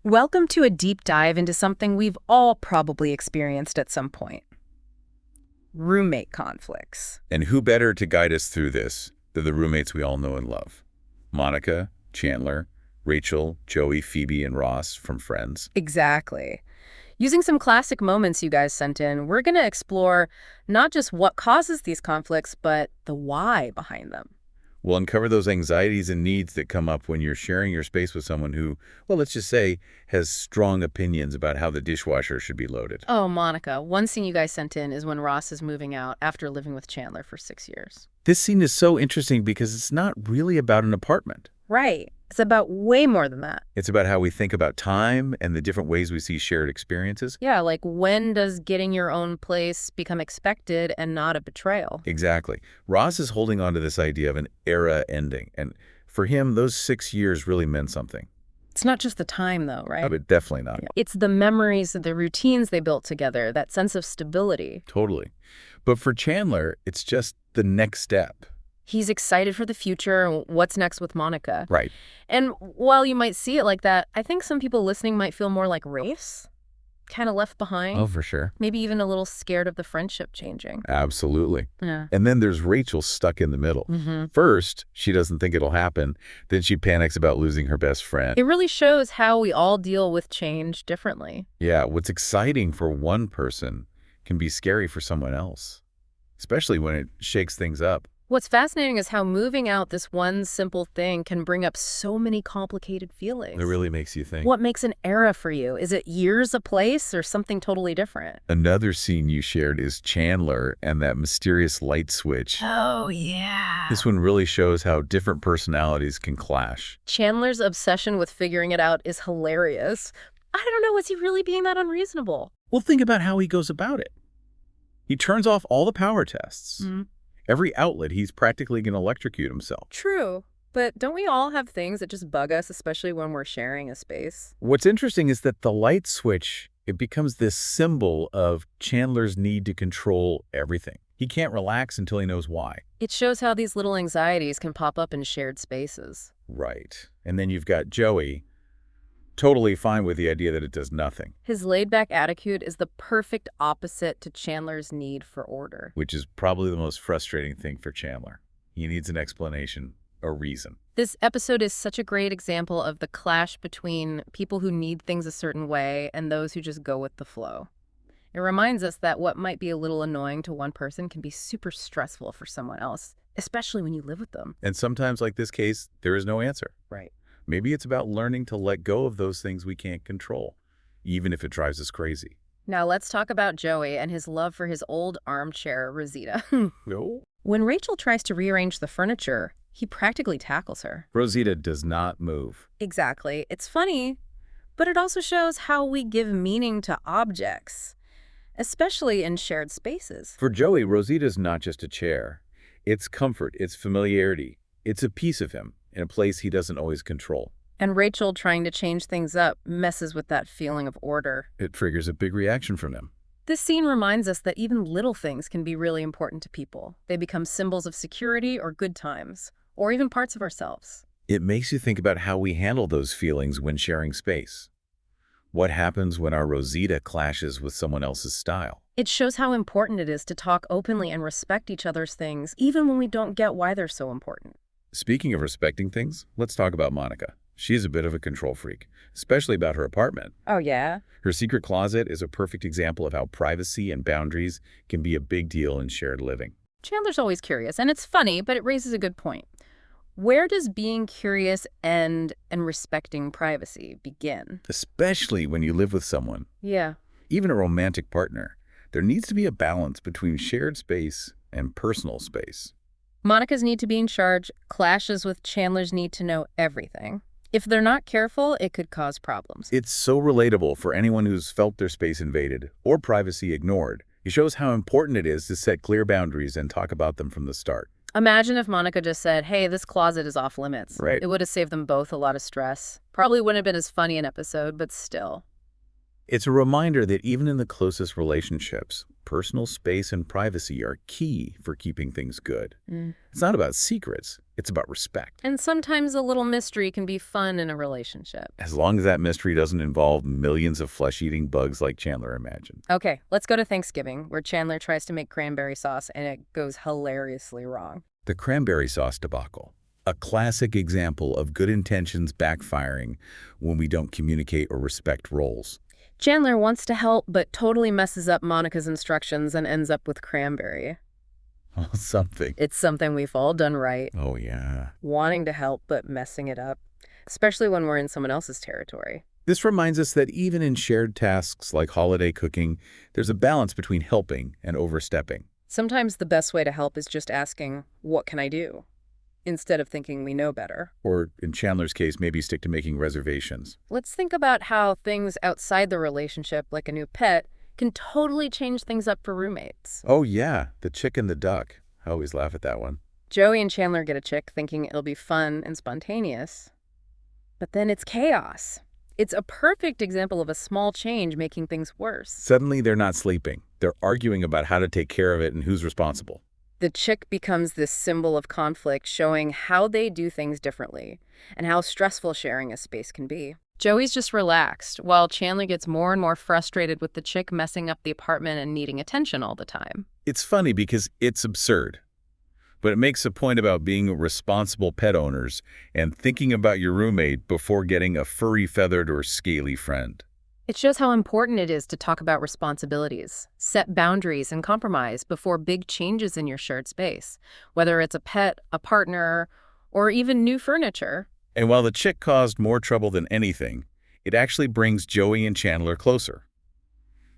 Welcome to a deep dive into something we've all probably experienced at some point. Roommate conflicts. And who better to guide us through this than the roommates we all know and love? Monica, Chandler, Rachel, Joey, Phoebe, and Ross from Friends. Exactly. Using some classic moments you guys sent in, we're going to explore not just what causes these conflicts, but the why behind them. We'll uncover those anxieties and needs that come up when you're sharing your space with someone who, well, let's just say, has strong opinions about how the dishwasher should be loaded. Oh, Monica, one scene you guys sent in is when Ross is moving out after living with Chandler for 6 years. This scene is so interesting because it's not really about an apartment. Right. It's about way more than that. It's about how we think about time and the different ways we see shared experiences. Yeah, like when does getting your own place become expected and not a betrayal? Exactly. Ross is holding on to this idea of an era ending, and for him, those 6 years really meant something. It's not just the time, though, right? But definitely not. It's the memories, the routines they built together, that sense of stability. Totally. But for Chandler, it's just the next step. He's excited for the future and what's next with Monica. Right. And while you might see it like that, I think some people listening might feel more like Rafe, kind of left behind. Oh, for sure. Maybe even a little scared of the friendship changing. Absolutely. Yeah. And then there's Rachel stuck in the middle. First, she doesn't think it'll happen. Then she panics about losing her best friend. It really shows how we all deal with change differently. Yeah, what's exciting for one person can be scary for someone else, especially when it shakes things up. What's fascinating is how moving out this one simple thing can bring up so many complicated feelings. It really makes you think. What makes an era for you? Is it years a place or something totally different? Another scene you shared is Chandler and that mysterious light switch. Oh, yeah. This one really shows how different personalities can clash. Chandler's obsession with figuring it out is hilarious. I don't know, is he really being that unreasonable? Well, think about how he goes about it. He turns off all the power tests. Every outlet, he's practically going to electrocute himself. True. But don't we all have things that just bug us, especially when we're sharing a space? What's interesting is that the light switch, it becomes this symbol of Chandler's need to control everything. He can't relax until he knows why. It shows how these little anxieties can pop up in shared spaces. Right. And then you've got Joey, totally fine with the idea that it does nothing. His laid-back attitude is the perfect opposite to Chandler's need for order. Which is probably the most frustrating thing for Chandler. He needs an explanation, a reason. This episode is such a great example of the clash between people who need things a certain way and those who just go with the flow. It reminds us that what might be a little annoying to one person can be super stressful for someone else, especially when you live with them. And sometimes, like this case, there is no answer. Right. Maybe it's about learning to let go of those things we can't control, even if it drives us crazy. Now let's talk about Joey and his love for his old armchair, Rosita. No. When Rachel tries to rearrange the furniture, he practically tackles her. Rosita does not move. Exactly. It's funny, but it also shows how we give meaning to objects, especially in shared spaces. For Joey, Rosita's not just a chair. It's comfort, it's familiarity. It's a piece of him in a place he doesn't always control. And Rachel trying to change things up messes with that feeling of order. It triggers a big reaction from him. This scene reminds us that even little things can be really important to people. They become symbols of security or good times, or even parts of ourselves. It makes you think about how we handle those feelings when sharing space. What happens when our Rosita clashes with someone else's style? It shows how important it is to talk openly and respect each other's things, even when we don't get why they're so important. Speaking of respecting things, let's talk about Monica. She's a bit of a control freak, especially about her apartment. Oh, yeah? Her secret closet is a perfect example of how privacy and boundaries can be a big deal in shared living. Chandler's always curious, and it's funny, but it raises a good point. Where does being curious end and respecting privacy begin? Especially when you live with someone, Yeah. even a romantic partner. There needs to be a balance between shared space and personal space. Monica's need to be in charge clashes with Chandler's need to know everything. If they're not careful, it could cause problems. It's so relatable for anyone who's felt their space invaded or privacy ignored. It shows how important it is to set clear boundaries and talk about them from the start. Imagine if Monica just said, hey, this closet is off limits. Right. It would have saved them both a lot of stress. Probably wouldn't have been as funny an episode, but still. It's a reminder that even in the closest relationships, Personal space and privacy are key for keeping things good. Mm. It's not about secrets, it's about respect. And sometimes a little mystery can be fun in a relationship. As long as that mystery doesn't involve millions of flesh-eating bugs like Chandler imagined. Okay, let's go to Thanksgiving, where Chandler tries to make cranberry sauce and it goes hilariously wrong. The cranberry sauce debacle. A classic example of good intentions backfiring when we don't communicate or respect roles. Chandler wants to help, but totally messes up Monica's instructions and ends up with cranberry. Oh, something. It's something we've all done right. Oh, yeah. Wanting to help, but messing it up. Especially when we're in someone else's territory. This reminds us that even in shared tasks like holiday cooking, there's a balance between helping and overstepping. Sometimes the best way to help is just asking, what can I do? Instead of thinking we know better. Or, in Chandler's case, maybe stick to making reservations. Let's think about how things outside the relationship, like a new pet, can totally change things up for roommates. Oh, yeah, the chick and the duck. I always laugh at that one. Joey and Chandler get a chick thinking it'll be fun and spontaneous. But then it's chaos. It's a perfect example of a small change making things worse. Suddenly, they're not sleeping. They're arguing about how to take care of it and who's responsible. The chick becomes this symbol of conflict, showing how they do things differently and how stressful sharing a space can be. Joey's just relaxed, while Chandler gets more and more frustrated with the chick messing up the apartment and needing attention all the time. It's funny because it's absurd, but it makes a point about being responsible pet owners and thinking about your roommate before getting a furry-feathered or scaly friend. It shows how important it is to talk about responsibilities, set boundaries, and compromise before big changes in your shared space, whether it's a pet, a partner, or even new furniture. And while the chick caused more trouble than anything, it actually brings Joey and Chandler closer.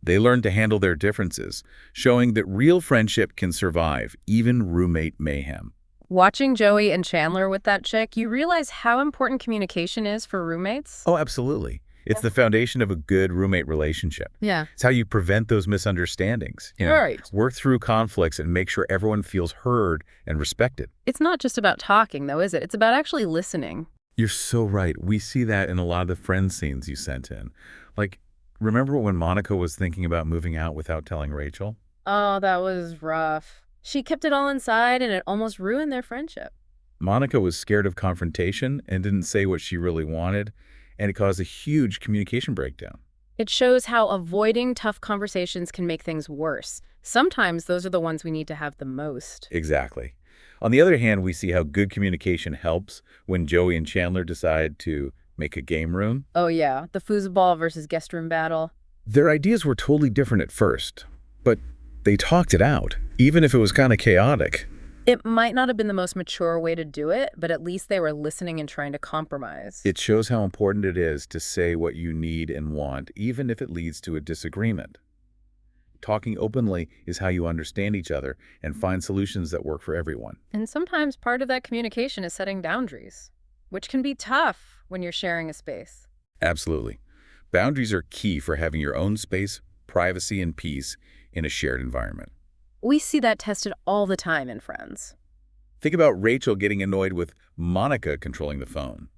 They learn to handle their differences, showing that real friendship can survive even roommate mayhem. Watching Joey and Chandler with that chick, you realize how important communication is for roommates. Oh, absolutely. It's the foundation of a good roommate relationship. Yeah. It's how you prevent those misunderstandings. Right. Work through conflicts and make sure everyone feels heard and respected. It's not just about talking, though, is it? It's about actually listening. You're so right. We see that in a lot of the friend scenes you sent in. Like, remember when Monica was thinking about moving out without telling Rachel? Oh, that was rough. She kept it all inside, and it almost ruined their friendship. Monica was scared of confrontation and didn't say what she really wanted, and it caused a huge communication breakdown. It shows how avoiding tough conversations can make things worse. Sometimes those are the ones we need to have the most. Exactly. On the other hand, we see how good communication helps when Joey and Chandler decide to make a game room. Oh yeah, the foosball versus guest room battle. Their ideas were totally different at first, but they talked it out, even if it was kind of chaotic. It might not have been the most mature way to do it, but at least they were listening and trying to compromise. It shows how important it is to say what you need and want, even if it leads to a disagreement. Talking openly is how you understand each other and find solutions that work for everyone. And sometimes part of that communication is setting boundaries, which can be tough when you're sharing a space. Absolutely. Boundaries are key for having your own space, privacy, and peace in a shared environment. We see that tested all the time in Friends. Think about Rachel getting annoyed with Monica controlling the phone,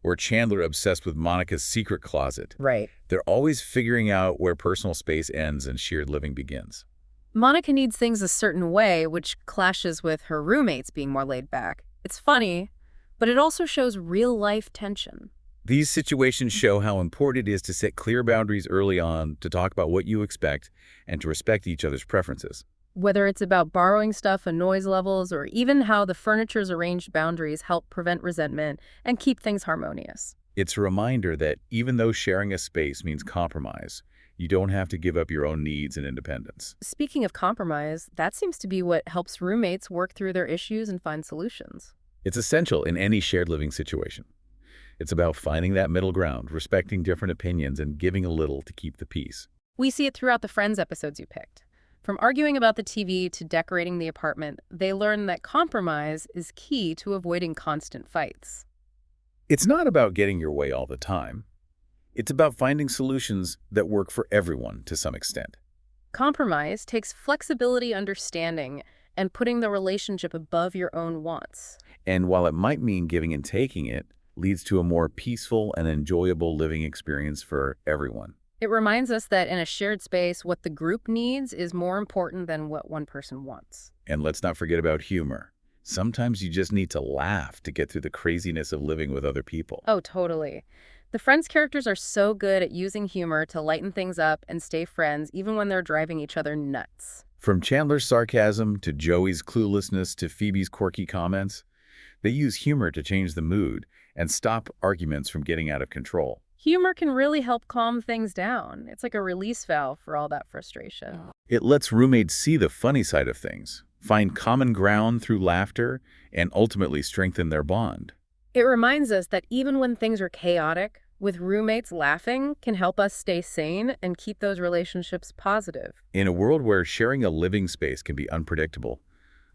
or Chandler obsessed with Monica's secret closet. Right. They're always figuring out where personal space ends and shared living begins. Monica needs things a certain way, which clashes with her roommates being more laid back. It's funny, but it also shows real-life tension. These situations show how important it is to set clear boundaries early on, to talk about what you expect, and to respect each other's preferences. Whether it's about borrowing stuff and noise levels, or even how the furniture's arranged boundaries help prevent resentment and keep things harmonious. It's a reminder that even though sharing a space means compromise, you don't have to give up your own needs and independence. Speaking of compromise, that seems to be what helps roommates work through their issues and find solutions. It's essential in any shared living situation. It's about finding that middle ground, respecting different opinions, and giving a little to keep the peace. We see it throughout the Friends episodes you picked. From arguing about the TV to decorating the apartment, they learn that compromise is key to avoiding constant fights. It's not about getting your way all the time. It's about finding solutions that work for everyone to some extent. Compromise takes flexibility, understanding, and putting the relationship above your own wants. And while it might mean giving and taking, it leads to a more peaceful and enjoyable living experience for everyone. It reminds us that in a shared space, what the group needs is more important than what one person wants. And let's not forget about humor. Sometimes you just need to laugh to get through the craziness of living with other people. Oh, totally. The Friends characters are so good at using humor to lighten things up and stay friends even when they're driving each other nuts. From Chandler's sarcasm to Joey's cluelessness to Phoebe's quirky comments, they use humor to change the mood and stop arguments from getting out of control. Humor can really help calm things down. It's like a release valve for all that frustration. It lets roommates see the funny side of things, find common ground through laughter, and ultimately strengthen their bond. It reminds us that even when things are chaotic, with roommates laughing can help us stay sane and keep those relationships positive. In a world where sharing a living space can be unpredictable,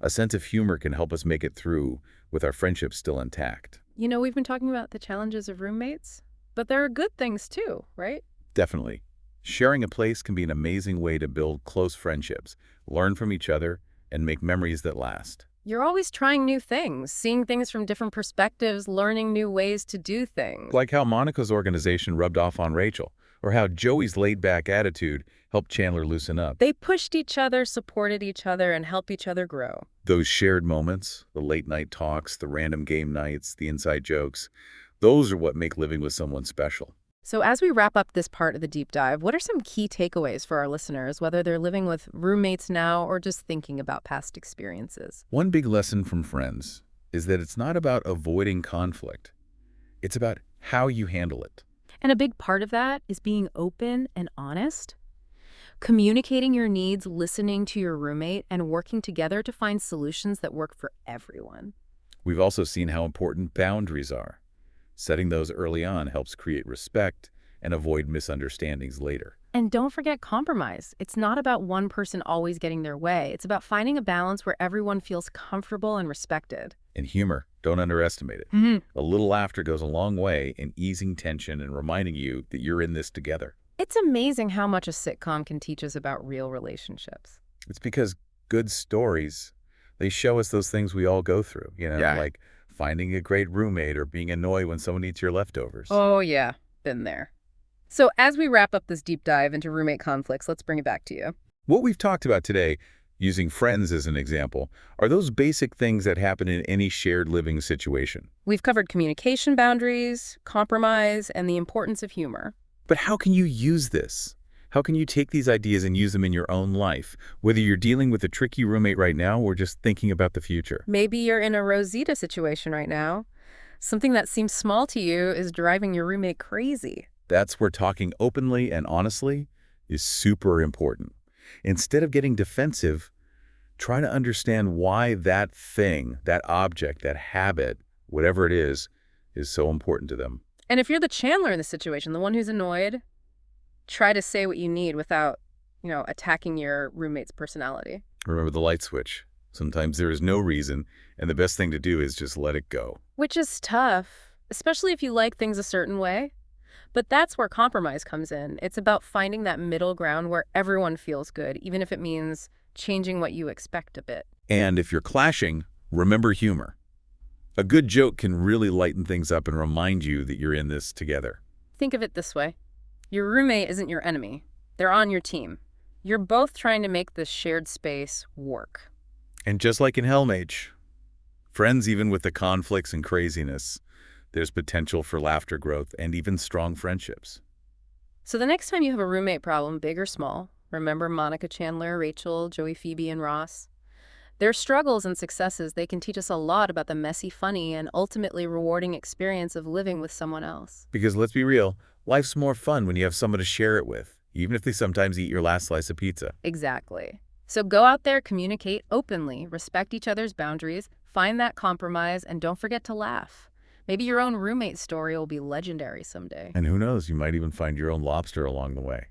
a sense of humor can help us make it through with our friendships still intact. You know, we've been talking about the challenges of roommates, but there are good things too, right? Definitely. Sharing a place can be an amazing way to build close friendships, learn from each other, and make memories that last. You're always trying new things, seeing things from different perspectives, learning new ways to do things. Like how Monica's organization rubbed off on Rachel, or how Joey's laid-back attitude helped Chandler loosen up. They pushed each other, supported each other, and helped each other grow. Those shared moments, the late-night talks, the random game nights, the inside jokes, those are what make living with someone special. So as we wrap up this part of the deep dive, what are some key takeaways for our listeners, whether they're living with roommates now or just thinking about past experiences? One big lesson from Friends is that it's not about avoiding conflict. It's about how you handle it. And a big part of that is being open and honest, communicating your needs, listening to your roommate, and working together to find solutions that work for everyone. We've also seen how important boundaries are. Setting those early on helps create respect and avoid misunderstandings later. And don't forget compromise. It's not about one person always getting their way. It's about finding a balance where everyone feels comfortable and respected. And humor, don't underestimate it. A little laughter goes a long way in easing tension and reminding you that you're in this together. It's amazing how much a sitcom can teach us about real relationships. It's because good stories, they show us those things we all go through, like finding a great roommate or being annoyed when someone eats your leftovers. Oh, yeah. Been there. So as we wrap up this deep dive into roommate conflicts, let's bring it back to you. What we've talked about today, using Friends as an example, are those basic things that happen in any shared living situation. We've covered communication boundaries, compromise, and the importance of humor. But how can you use this? How can you take these ideas and use them in your own life, whether you're dealing with a tricky roommate right now or just thinking about the future? Maybe you're in a Rosita situation right now. Something that seems small to you is driving your roommate crazy. That's where talking openly and honestly is super important. Instead of getting defensive, try to understand why that thing, that object, that habit, whatever it is so important to them. And if you're the Chandler in the situation, the one who's annoyed, try to say what you need without, attacking your roommate's personality. Remember the light switch. Sometimes there is no reason, and the best thing to do is just let it go. Which is tough, especially if you like things a certain way. But that's where compromise comes in. It's about finding that middle ground where everyone feels good, even if it means changing what you expect a bit. And if you're clashing, remember humor. A good joke can really lighten things up and remind you that you're in this together. Think of it this way. Your roommate isn't your enemy. They're on your team. You're both trying to make this shared space work. And just like in Hellmage, Friends, even with the conflicts and craziness, there's potential for laughter growth and even strong friendships. So the next time you have a roommate problem, big or small, remember Monica, Chandler, Rachel, Joey, Phoebe, and Ross. Their struggles and successes, they can teach us a lot about the messy, funny, and ultimately rewarding experience of living with someone else. Because let's be real, life's more fun when you have someone to share it with, even if they sometimes eat your last slice of pizza. Exactly. So go out there, communicate openly, respect each other's boundaries, find that compromise, and don't forget to laugh. Maybe your own roommate story will be legendary someday. And who knows, you might even find your own lobster along the way.